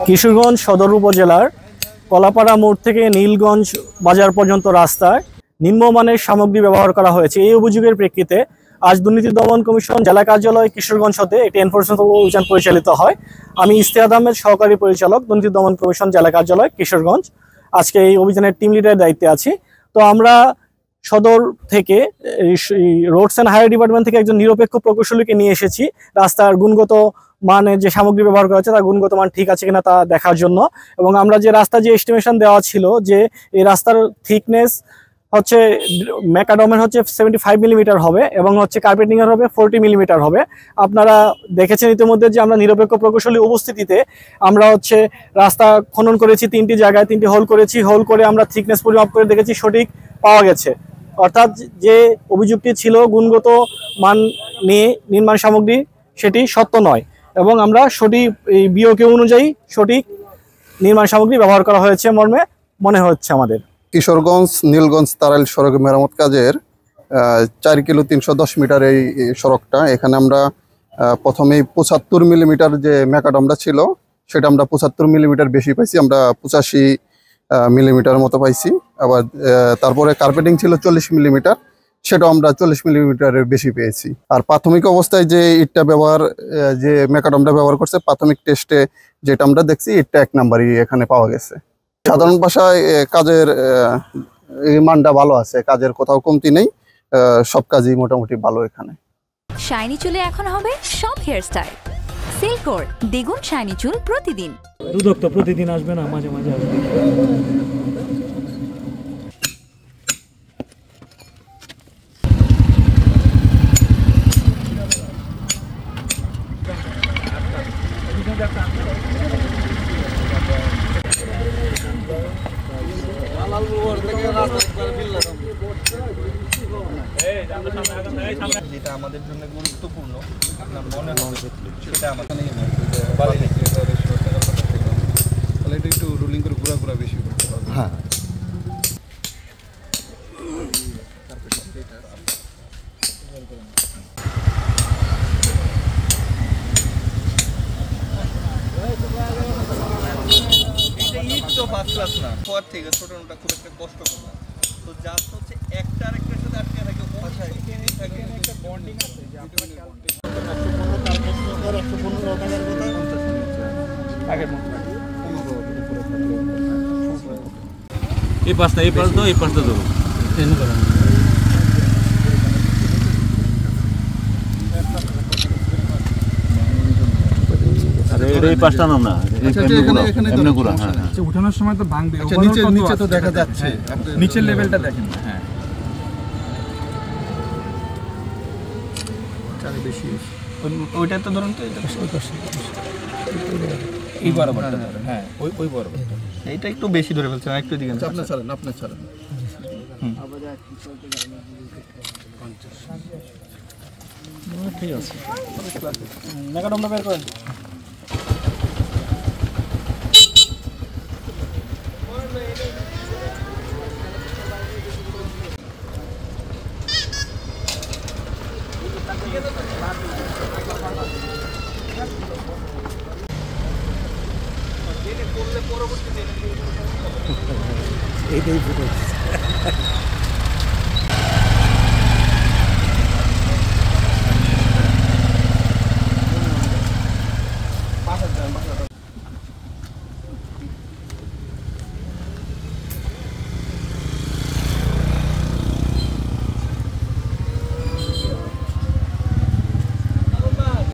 কিশোরগঞ্জ সদর উপজেলার কলাপাড়া মোড় থেকে নীলগঞ্জ বাজার পর্যন্ত রাস্তায় নিম্নমানের সামগ্রী ব্যবহার করা হয়েছে। এই অভিযোগের প্রেক্ষিতে আজ দুর্নীতি দমন কমিশন জেলা কার্যালয় কিশোরগঞ্জ হতে একটি এনফোর্সমেন্ট অভিযান পরিচালিত হয়। আমি ইস্তেহাদ আহমেদ, সহকারী পরিচালক, দুর্নীতি দমন কমিশন জেলা কার্যালয় কিশোরগঞ্জ। আজকে এই অভিযানের টিম লিডারের দায়িত্বে আছি। তো আমরা সদর থেকে রোডস অ্যান্ড হাইওয়ে ডিপার্টমেন্ট থেকে একজন নিরপেক্ষ প্রকৌশলীকে নিয়ে এসেছি রাস্তার গুণগত মানের যে সামগ্রী ব্যবহার করা হচ্ছে তার গুণগত মান ঠিক আছে কিনা তা দেখার জন্য। এবং আমরা যে রাস্তা যে এস্টিমেশন দেওয়া ছিল যে এই রাস্তার থিকনেস হচ্ছে ম্যাকাডমের হচ্ছে 75 মিলিমিটার হবে এবং হচ্ছে কার্পেটিংয়ের হবে 40 মিলিমিটার হবে। আপনারা দেখেছেন ইতিমধ্যে যে আমরা নিরপেক্ষ প্রকৌশলী উপস্থিতিতে আমরা হচ্ছে রাস্তা খনন করেছি, 3টি জায়গায় 3টি হোল করেছি। হোল করে আমরা থিকনেস পরিমাপ করে দেখেছি, সঠিক পাওয়া গেছে। অর্থাৎ যে অভিযোগটি ছিল গুণগত মান নিয়ে নির্মাণ সামগ্রী, সেটি সত্য নয় এবং আমরা সঠিক বিওকে অনুযায়ী সঠিক নির্মাণ সামগ্রী ব্যবহার করা হয়েছে মর্মে মনে হচ্ছে আমাদের। কিশোরগঞ্জ নীলগঞ্জ তারাইল সড়ক মেরামত কাজের 4 কিলো 310 মিটার এই সড়কটা, এখানে আমরা প্রথমেই 75 মিলিমিটার যে ম্যাকাডমটা ছিল সেটা আমরা 75 মিলিমিটার বেশি পাইছি, আমরা 85 মিলিমিটার মতো পাইছি। আবার তারপরে কার্পেটিং ছিল 40 মিলিমিটার, সেটাও আমরা 40 মিলিমিটারের বেশি পেয়েছি। আর প্রাথমিক অবস্থায় যে ইটটা ব্যবহার, যে ম্যাকাডমটা ব্যবহার করছে, প্রাথমিক টেস্টে যেটা আমরা দেখছি ইটটা 1 নাম্বারই এখানে পাওয়া গেছে। সাধারণ ভাষায় কাজের মানটা ভালো আছে, কাজের কোথাও কমতি নেই, সব কাজই মোটামুটি ভালো এখানে। শাইনি চুলে এখন হবে সব হেয়ারস্টাইল। সিল্কোর দ্বিগুণ শাইনি চুল প্রতিদিন। দুদক তো প্রতিদিন আসবে না, মাঝে মাঝে আসবে। যেটা আমাদের জন্য গুরুত্বপূর্ণ আপনার মনে হবে সেটা আমার তাহলে এটা একটু রুলিং করে ঘোরা বেশি করতে হবে। হ্যাঁ, ফার্স্ট ক্লাস না, পর থেকে ছোটটা খুব একটা কষ্ট করলাম। তো জাস্ট হচ্ছে একটা আরেকটার সাথে আটকে থাকে, একটা বন্ডিং আছে যে আমরা খেয়াল করতে 115 টাকার কথা 50 আগের মতো এই পাঁচটা দেবো। এই পাঁচটা নাম না, উঠানোর সময় তো ভাঙবে, নিচে তো দেখা যাচ্ছে, নিচের লেভেলটা দেখেন। হ্যাঁ, বেশি ওইটা তো ধরুন, তো এই বরাবরটা ধরেন। হ্যাঁ, ওই বরাবর এইটা একটু বেশি ধরে ফেলছেন, একটু দিকে আপনার ছাড়েন। ঠিক আছে, ম্যাকাডমটা বের করেন। এইটাই